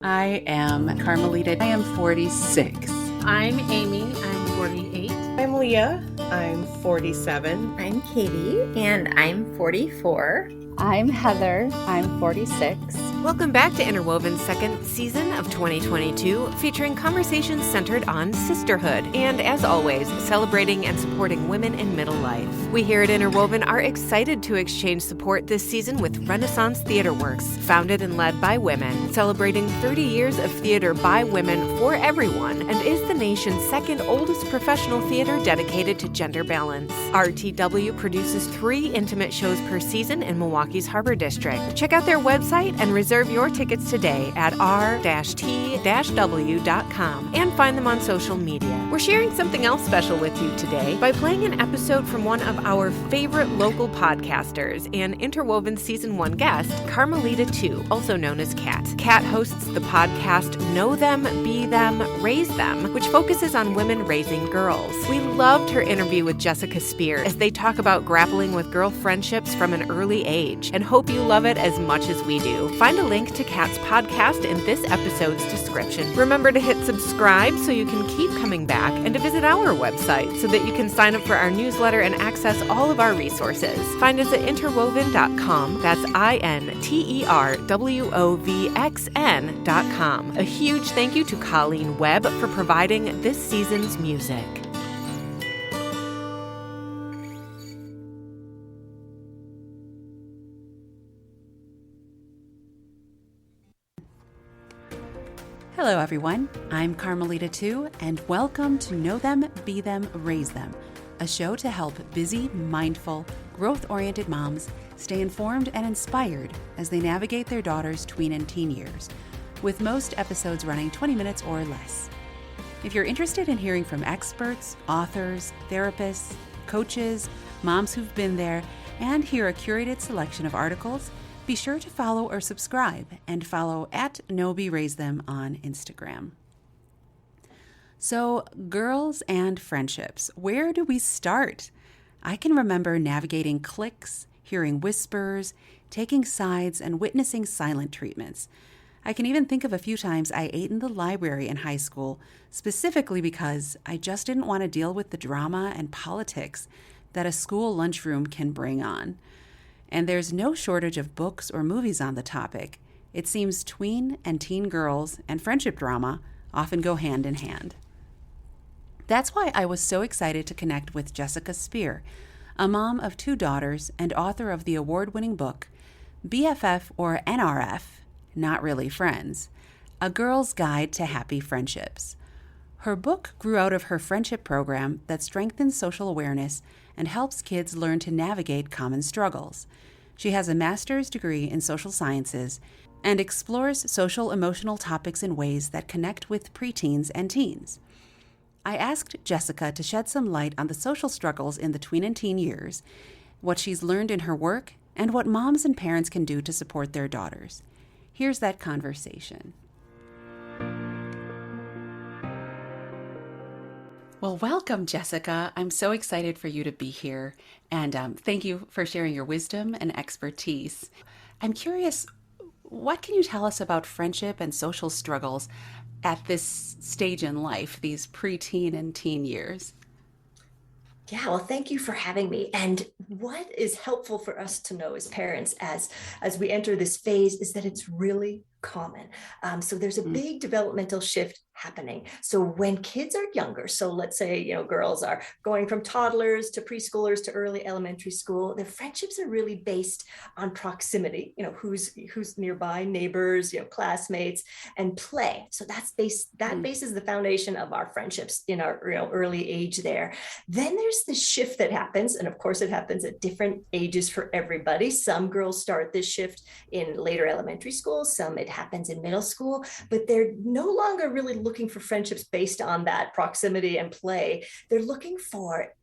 I am Carmelita. I am 46. I'm Amy. I'm 48. I'm Leah. I'm 47. I'm Katie, and I'm 44. I'm Heather. I'm 46. Welcome back to Interwoven's second season of 2022, featuring conversations centered on sisterhood and, as always, celebrating and supporting women in middle life. We here at Interwoven are excited to exchange support this season with Renaissance Theater Works, founded and led by women, celebrating 30 years of theater by women for everyone, and is the nation's second oldest professional theater dedicated to gender balance. RTW produces 3 intimate shows per season in Milwaukee's Harbor District. Check out their website and reserve your tickets today at r-t-w.com and find them on social media. We're sharing something else special with you today by playing an episode from one of our favorite local podcasters and Interwoven Season 1 guest, Carmelita-tiu, also known as Kat. Kat hosts the podcast Know Them, Be Them, Raise Them, which focuses on women raising girls. We loved her interview with Jessica Speer as they talk about grappling with girl friendships from an early age, and hope you love it as much as we do. Find a link to Kat's podcast in this episode's description. Remember to hit subscribe so you can keep coming back, and to visit our website so that you can sign up for our newsletter and access all of our resources. Find us at interwoven.com. That's interwovxn.com. A huge thank you to Colleen Webb for providing this season's music. Hello, everyone. I'm Carmelita-tiu, and welcome to Know Them, Be Them, Raise Them, a show to help busy, mindful, growth-oriented moms stay informed and inspired as they navigate their daughters' tween and teen years, with most episodes running 20 minutes or less. If you're interested in hearing from experts, authors, therapists, coaches, moms who've been there, and hear a curated selection of articles, be sure to follow or subscribe, and follow at @KnowBeRaiseThem on Instagram. So, girls and friendships, where do we start? I can remember navigating cliques, hearing whispers, taking sides, and witnessing silent treatments. I can even think of a few times I ate in the library in high school, specifically because I just didn't want to deal with the drama and politics that a school lunchroom can bring on. And there's no shortage of books or movies on the topic. It seems tween and teen girls and friendship drama often go hand in hand. That's why I was so excited to connect with Jessica Speer, a mom of 2 daughters and author of the award-winning book, BFF-or-nrf, Not Really Friends, A Girl's Guide to Happy Friendships. Her book grew out of her friendship program that strengthens social awareness and helps kids learn to navigate common struggles. She has a master's degree in social sciences and explores social emotional topics in ways that connect with preteens and teens. I asked Jessica to shed some light on the social struggles in the tween and teen years, what she's learned in her work, and what moms and parents can do to support their daughters. Here's that conversation. Well, welcome, Jessica. I'm so excited for you to be here, and thank you for sharing your wisdom and expertise. I'm curious, what can you tell us about friendship and social struggles at this stage in life, these preteen and teen years? Yeah, well, thank you for having me. And what is helpful for us to know as parents as we enter this phase is that it's really common. So there's a big developmental shift happening. So when kids are younger, so let's say, girls are going from toddlers to preschoolers to early elementary school, their friendships are really based on proximity, who's nearby, neighbors, classmates, and play. So that bases the foundation of our friendships in our early age there. Then there's this shift that happens. And of course, it happens at different ages for everybody. Some girls start this shift in later elementary school, some it happens in middle school, but they're no longer really looking for friendships based on that proximity and play. They're looking for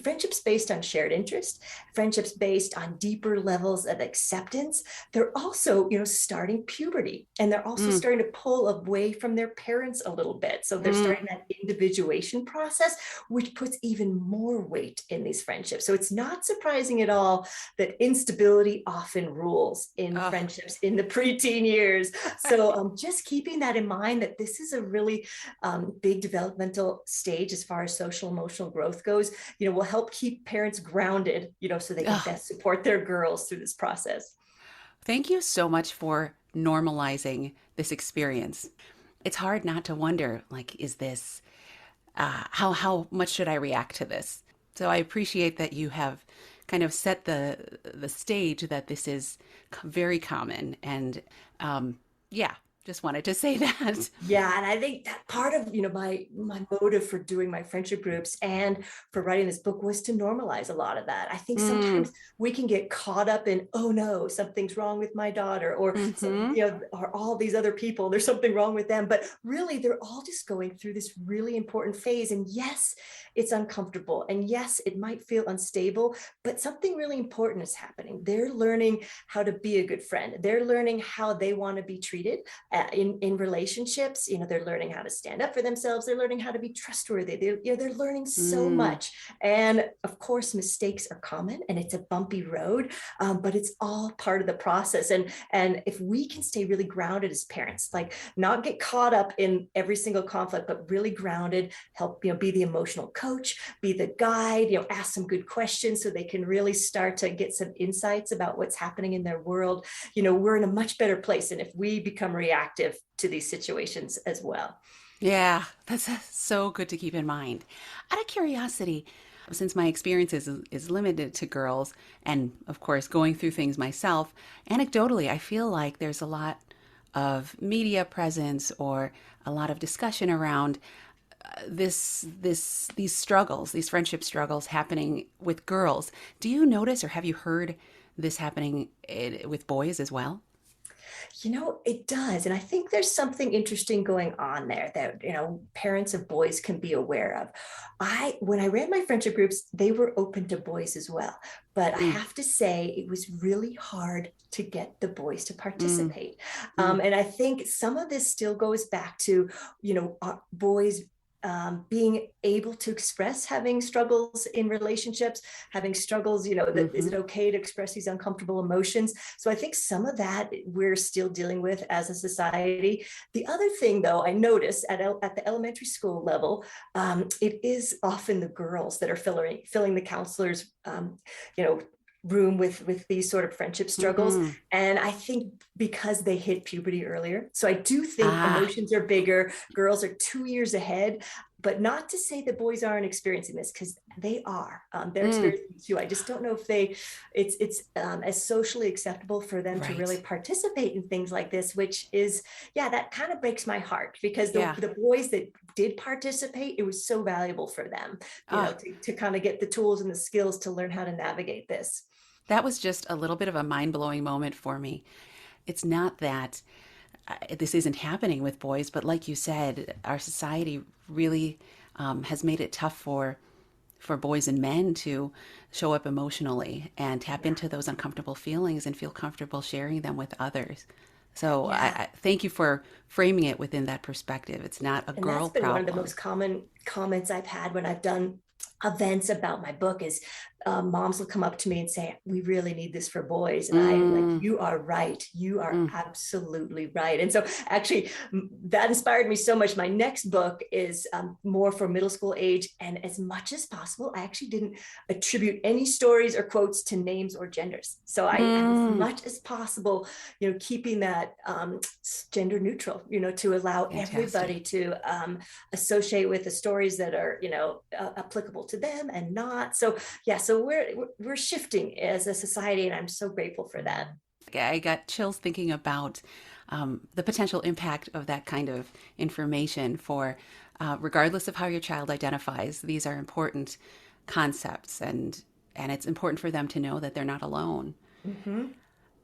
friendships based on shared interest, friendships based on deeper levels of acceptance. They're also, starting puberty, and they're also starting to pull away from their parents a little bit. So they're starting that individuation process, which puts even more weight in these friendships. So it's not surprising at all that instability often rules in friendships in the preteen years. So just keeping that in mind, that this is a really big developmental stage as far as social emotional growth goes, will help keep parents grounded, so they can best support their girls through this process. Thank you so much for normalizing this experience. It's hard not to wonder, like, is this, how much should I react to this? So I appreciate that you have kind of set the stage that this is very common. And just wanted to say that. Yeah, and I think that part of my motive for doing my friendship groups and for writing this book was to normalize a lot of that. I think sometimes we can get caught up in, oh no, something's wrong with my daughter, or or all these other people, there's something wrong with them. But really, they're all just going through this really important phase. And yes, it's uncomfortable, and yes, it might feel unstable, but something really important is happening. They're learning how to be a good friend. They're learning how they want to be treated in relationships. They're learning how to stand up for themselves. They're learning how to be trustworthy. They're learning so much. And of course, mistakes are common, and it's a bumpy road, but it's all part of the process. And if we can stay really grounded as parents, like not get caught up in every single conflict, but really grounded, help, be the emotional coach, be the guide, ask some good questions so they can really start to get some insights about what's happening in their world. We're in a much better place. And if we become reactive to these situations as well. Yeah, that's so good to keep in mind. Out of curiosity, since my experience is limited to girls, and of course going through things myself, anecdotally, I feel like there's a lot of media presence or a lot of discussion around these struggles, these friendship struggles happening with girls. Do you notice, or have you heard this happening with boys as well? It does. And I think there's something interesting going on there that, parents of boys can be aware of. When I ran my friendship groups, they were open to boys as well. But I have to say, it was really hard to get the boys to participate. And I think some of this still goes back to, boys being able to express having struggles in relationships, having struggles, is it okay to express these uncomfortable emotions? So I think some of that we're still dealing with as a society. The other thing, though, I notice at the elementary school level, it is often the girls that are filling the counselors, room with these sort of friendship struggles. And I think because they hit puberty earlier. So I do think emotions are bigger. Girls are 2 years ahead, but not to say that boys aren't experiencing this, because they are. They're experiencing it too. I just don't know if it's as socially acceptable for them to really participate in things like this, which is, that kind of breaks my heart, because the boys that did participate, it was so valuable for them, to kind of get the tools and the skills to learn how to navigate this. That was just a little bit of a mind-blowing moment for me. It's not that this isn't happening with boys, but like you said, our society really has made it tough for boys and men to show up emotionally and tap into those uncomfortable feelings and feel comfortable sharing them with others. So I thank you for framing it within that perspective. It's not a girl that's been problem. One of the most common comments I've had when I've done events about my book is moms will come up to me and say, we really need this for boys. And I'm like, you are right. You are absolutely right. And so actually that inspired me so much. My next book is more for middle school age. And as much as possible, I actually didn't attribute any stories or quotes to names or genders. So I, as much as possible, keeping that gender neutral, to allow everybody to associate with the stories that are, applicable to them and not. So so we're shifting as a society, and I'm so grateful for that. I got chills thinking about the potential impact of that kind of information for, regardless of how your child identifies, these are important concepts, and it's important for them to know that they're not alone.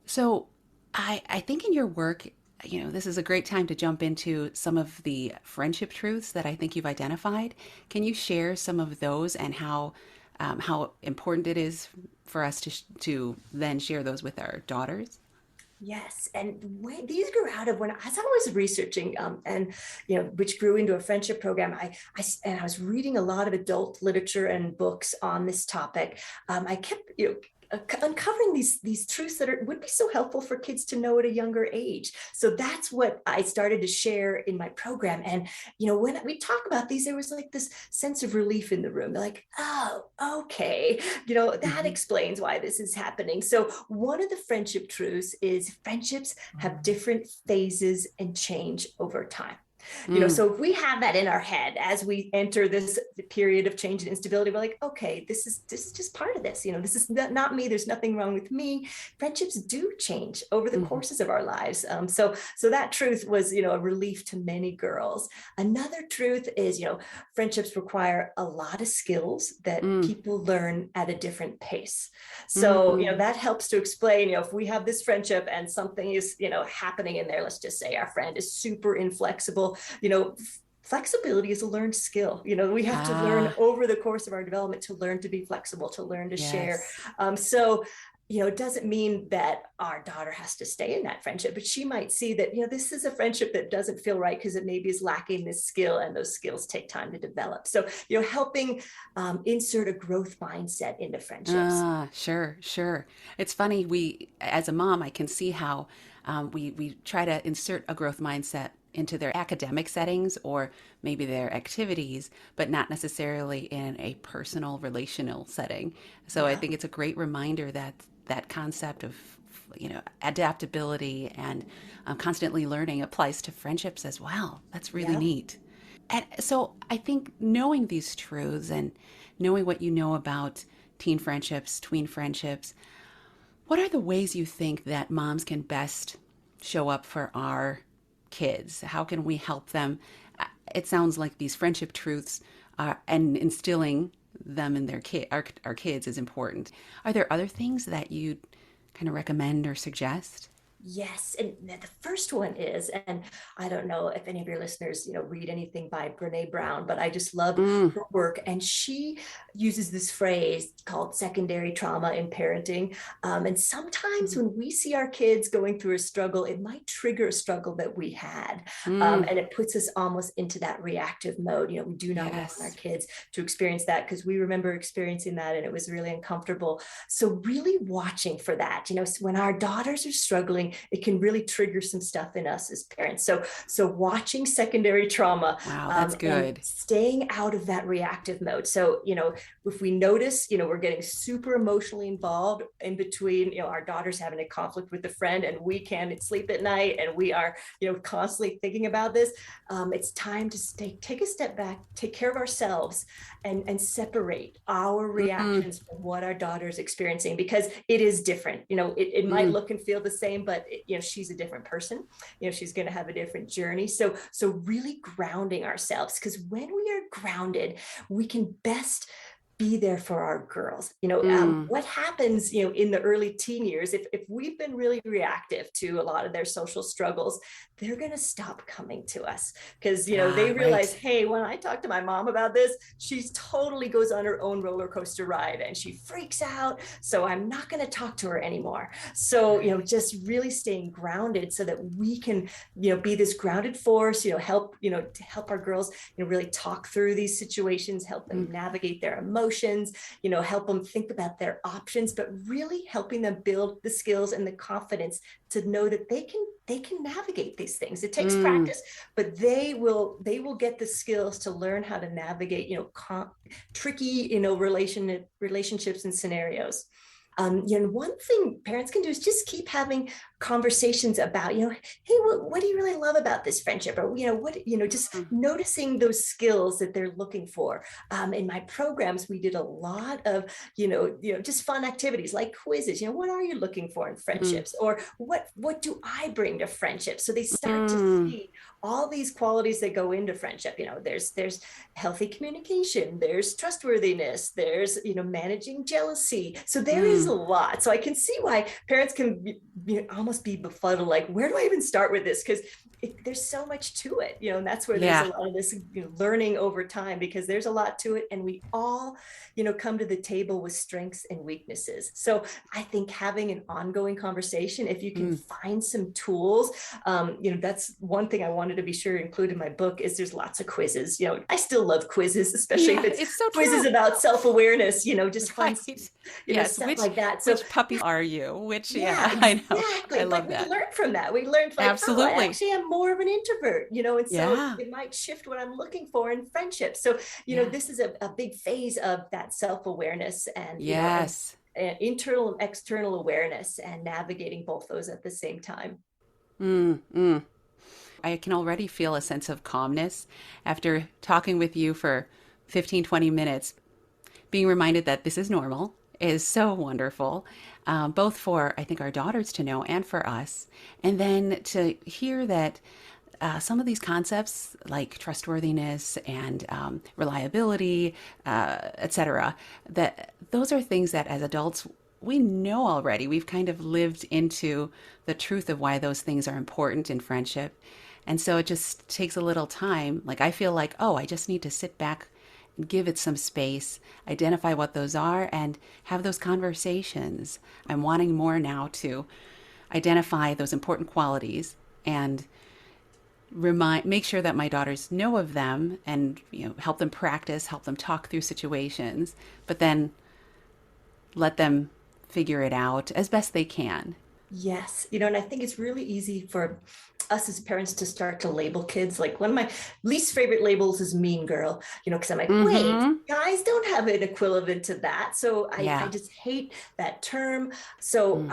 So I think in your work, this is a great time to jump into some of the friendship truths that I think you've identified. Can you share some of those and how how important it is for us to then share those with our daughters? Yes, and these grew out of as I was researching, and which grew into a friendship program. I was reading a lot of adult literature and books on this topic. I kept uncovering these truths that would be so helpful for kids to know at a younger age. So that's what I started to share in my program. And when we talk about these, there was like this sense of relief in the room. They're like, oh, okay, that explains why this is happening. So one of the friendship truths is friendships have different phases and change over time. So if we have that in our head as we enter this period of change and instability, we're like, okay, this is just part of this. This is not me. There's nothing wrong with me. Friendships do change over the courses of our lives. So that truth was, a relief to many girls. Another truth is, friendships require a lot of skills that people learn at a different pace. So, that helps to explain, if we have this friendship and something is, happening in there, let's just say our friend is super inflexible. Flexibility is a learned skill. We have to learn over the course of our development to learn to be flexible, to learn to share. So it doesn't mean that our daughter has to stay in that friendship, but she might see that, this is a friendship that doesn't feel right because it maybe is lacking this skill, and those skills take time to develop. So, helping insert a growth mindset into friendships. Sure. It's funny. As a mom, I can see how we try to insert a growth mindset into their academic settings or maybe their activities, but not necessarily in a personal relational setting. So I think it's a great reminder that concept of adaptability and constantly learning applies to friendships as well. That's really neat. And so I think knowing these truths and knowing what you know about teen friendships, tween friendships, what are the ways you think that moms can best show up for our kids? How can we help them? It sounds like these friendship truths and instilling them in our kids is important. Are there other things that you'd kind of recommend or suggest? Yes. And the first one is, and I don't know if any of your listeners, read anything by Brene Brown, but I just love her work. And she uses this phrase called secondary trauma in parenting. And sometimes when we see our kids going through a struggle, it might trigger a struggle that we had. And it puts us almost into that reactive mode. We do not want our kids to experience that because we remember experiencing that and it was really uncomfortable. So really watching for that, so when our daughters are struggling, it can really trigger some stuff in us as parents. So watching secondary trauma. Wow, that's good. Staying out of that reactive mode. So, if we notice, we're getting super emotionally involved in between, our daughter's having a conflict with a friend and we can't sleep at night and we are, constantly thinking about this, it's time to take a step back, take care of ourselves and separate our reactions from what our daughter's experiencing, because it is different. It might look and feel the same, but she's a different person. She's going to have a different journey. So really grounding ourselves, because when we are grounded, we can best be there for our girls. What happens, in the early teen years, if we've been really reactive to a lot of their social struggles, they're going to stop coming to us because, they realize, hey, when I talk to my mom about this, she totally goes on her own roller coaster ride and she freaks out. So I'm not going to talk to her anymore. So, just really staying grounded so that we can, be this grounded force, help our girls, really talk through these situations, help them navigate their emotions, help them think about their options, but really helping them build the skills and the confidence to know that they can navigate these things. It takes practice, but they will get the skills to learn how to navigate, tricky, relationships and scenarios. One thing parents can do is just keep having conversations about, hey, what do you really love about this friendship? Or, just noticing those skills that they're looking for. In my programs, we did a lot of, just fun activities like quizzes. What are you looking for in friendships? Or what do I bring to friendships? So they start to see all these qualities that go into friendship. There's healthy communication, there's trustworthiness, there's, managing jealousy. So there is a lot. So I can see why parents can almost be befuddled, like, where do I even start with this? Because there's so much to it, and that's where there's a lot of this learning over time, because there's a lot to it. And we all, come to the table with strengths and weaknesses. So I think having an ongoing conversation, if you can find some tools, that's one thing I wanted to be sure to include in my book, is there's lots of quizzes. I still love quizzes, especially if it's so quizzes about self-awareness, just fun, stuff like that. So which puppy are you? Which, I know. Exactly. I love that. We learned from that. We learned like, absolutely. Actually, I'm more of an introvert, and so it might shift what I'm looking for in friendship. So, this is a big phase of that self-awareness and, and internal and external awareness, and navigating both those at the same time. I can already feel a sense of calmness after talking with you for 15, 20 minutes. Being reminded that this is normal is so wonderful, both for, I think, our daughters to know and for us. And then to hear that some of these concepts like trustworthiness and reliability, etc., that those are things that as adults we know already. We've kind of lived into the truth of why those things are important in friendship. And so it just takes a little time. Like, I feel like, I just need to sit back, give it some space, identify what those are, and have those conversations. I'm wanting more now to identify those important qualities and make sure that my daughters know of them, and help them practice, help them talk through situations, but then let them figure it out as best they can. Yes. And I think it's really easy for us as parents to start to label kids. Like, one of my least favorite labels is mean girl, because I'm like, wait, guys don't have an equivalent to that. So I just hate that term. So,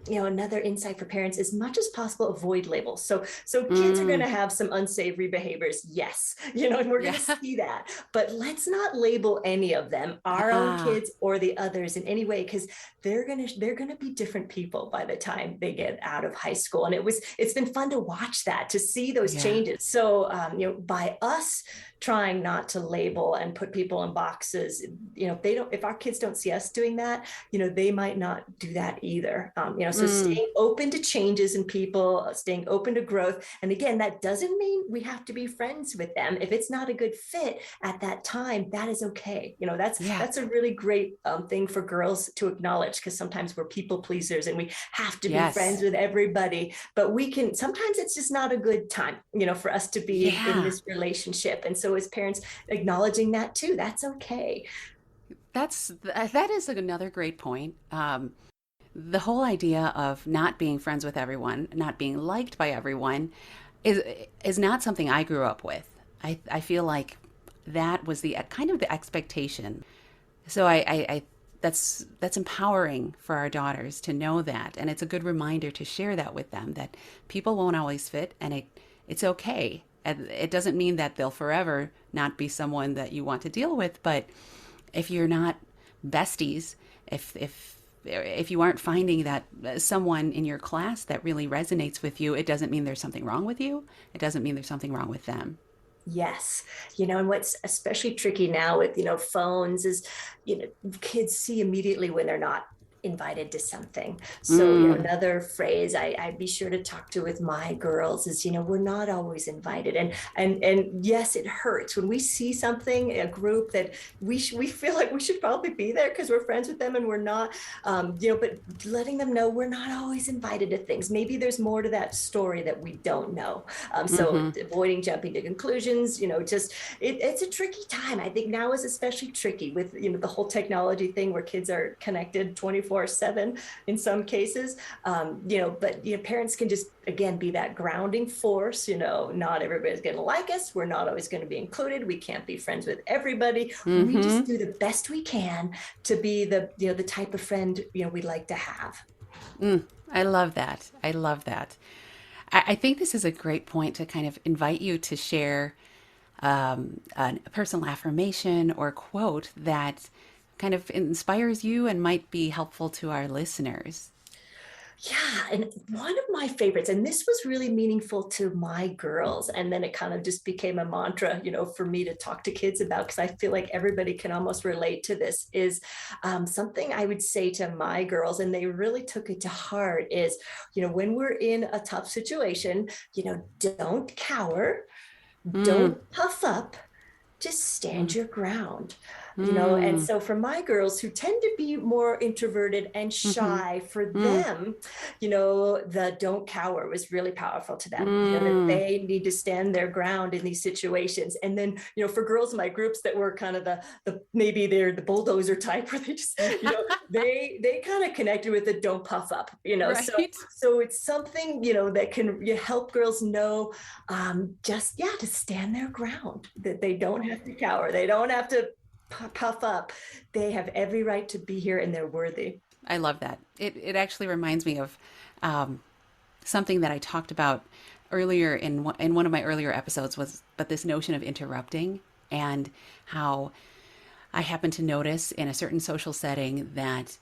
another insight for parents, as much as possible, avoid labels. So kids are going to have some unsavory behaviors. Yes. And we're going to see that, but let's not label any of them, our own kids or the others, in any way, because they're going to be different people by the time they get out of high school. And it's been fun to watch that, to see those changes. So, by us trying not to label and put people in boxes, if our kids don't see us doing that, they might not do that either. So staying open to changes in people, staying open to growth. And again, that doesn't mean we have to be friends with them. If it's not a good fit at that time, that is okay. That's a really great thing for girls to acknowledge, because sometimes we're people pleasers and we have to be friends with everybody, but sometimes it's just not a good time, for us to be in this relationship. And so as parents, acknowledging that too, that's okay. That is another great point. The whole idea of not being friends with everyone, not being liked by everyone is not something I grew up with. I feel like that was the kind of the expectation. So I that's empowering for our daughters to know that. And it's a good reminder to share that with them, that people won't always fit, and it's okay. And it doesn't mean that they'll forever not be someone that you want to deal with. But if you're not besties, if you aren't finding that someone in your class that really resonates with you, it doesn't mean there's something wrong with you. It doesn't mean there's something wrong with them. Yes. And what's especially tricky now with, phones is, kids see immediately when they're not invited to something. So another phrase I'd be sure to talk to with my girls is, we're not always invited. And yes, it hurts when we see something, a group that we feel like we should probably be there because we're friends with them and we're not, but letting them know we're not always invited to things. Maybe there's more to that story that we don't know. So avoiding jumping to conclusions, it's a tricky time. I think now is especially tricky with, the whole technology thing where kids are connected 24/7 in some cases, but parents can just, again, be that grounding force. Not everybody's going to like us. We're not always going to be included. We can't be friends with everybody. We just do the best we can to be the type of friend we'd like to have. I love that. I think this is a great point to kind of invite you to share a personal affirmation or quote that kind of inspires you and might be helpful to our listeners. Yeah, and one of my favorites, and this was really meaningful to my girls, and then it kind of just became a mantra, for me to talk to kids about, because I feel like everybody can almost relate to this, is something I would say to my girls, and they really took it to heart, is, when we're in a tough situation, don't cower, don't puff up, just stand your ground. And so for my girls who tend to be more introverted and shy, for them, the don't cower was really powerful to them. That they need to stand their ground in these situations. And then, for girls in my groups that were kind of the maybe they're the bulldozer type, where they just, they kind of connected with the don't puff up, Right. so it's something, that can help girls know, to stand their ground, that they don't have to cower. They don't have to puff up. They have every right to be here, and they're worthy. I love that. It actually reminds me of something that I talked about earlier in one of my earlier episodes, but this notion of interrupting, and how I happened to notice in a certain social setting that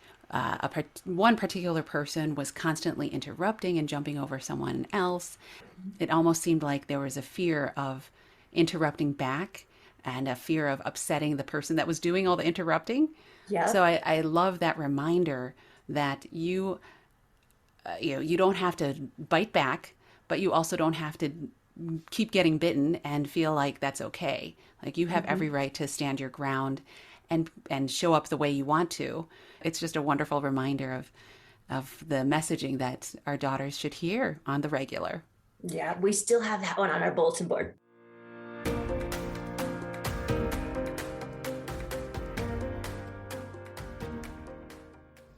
one particular person was constantly interrupting and jumping over someone else. It almost seemed like there was a fear of interrupting back, and a fear of upsetting the person that was doing all the interrupting. Yeah. So I love that reminder that you don't have to bite back, but you also don't have to keep getting bitten and feel like that's okay. Like, you have every right to stand your ground and show up the way you want to. It's just a wonderful reminder of the messaging that our daughters should hear on the regular. Yeah, we still have that one on our bulletin board.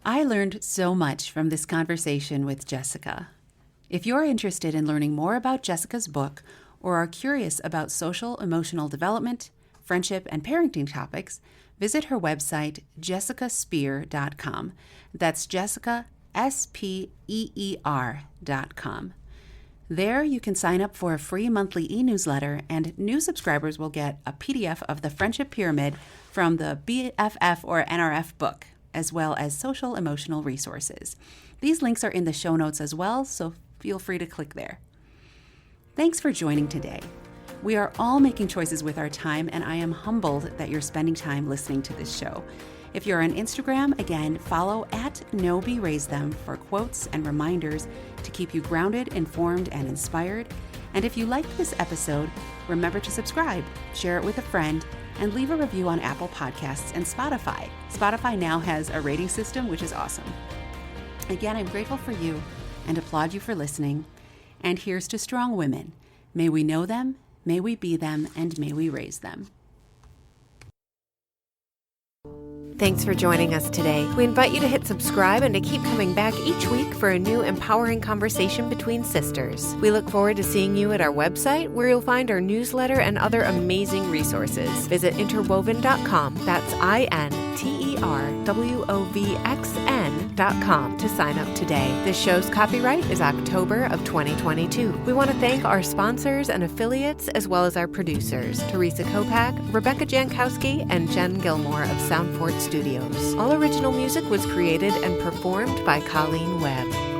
I learned so much from this conversation with Jessica. If you're interested in learning more about Jessica's book, or are curious about social emotional development, friendship, and parenting topics, visit her website, jessicaspeer.com. That's Jessica, SPEER.com. There you can sign up for a free monthly e-newsletter, and new subscribers will get a PDF of the Friendship Pyramid from the BFF-or-nrf book, as well as social emotional resources. These links are in the show notes as well, so feel free to click there. Thanks for joining today. We are all making choices with our time, and I am humbled that you're spending time listening to this show. If you're on Instagram, again, follow @NoBeRaiseThem for quotes and reminders to keep you grounded, informed, and inspired. And if you liked this episode, remember to subscribe, share it with a friend, and leave a review on Apple Podcasts and Spotify. Spotify now has a rating system, which is awesome. Again, I'm grateful for you and applaud you for listening. And here's to strong women. May we know them, may we be them, and may we raise them. Thanks for joining us today. We invite you to hit subscribe and to keep coming back each week for a new empowering conversation between sisters. We look forward to seeing you at our website, where you'll find our newsletter and other amazing resources. Visit interwoven.com, that's INTERWOVXN.com, to sign up today. This show's copyright is October of 2022. We want to thank our sponsors and affiliates, as well as our producers, Teresa Kopak, Rebecca Jankowski, and Jen Gilmore of Soundfort Studios. All original music was created and performed by Colleen Webb.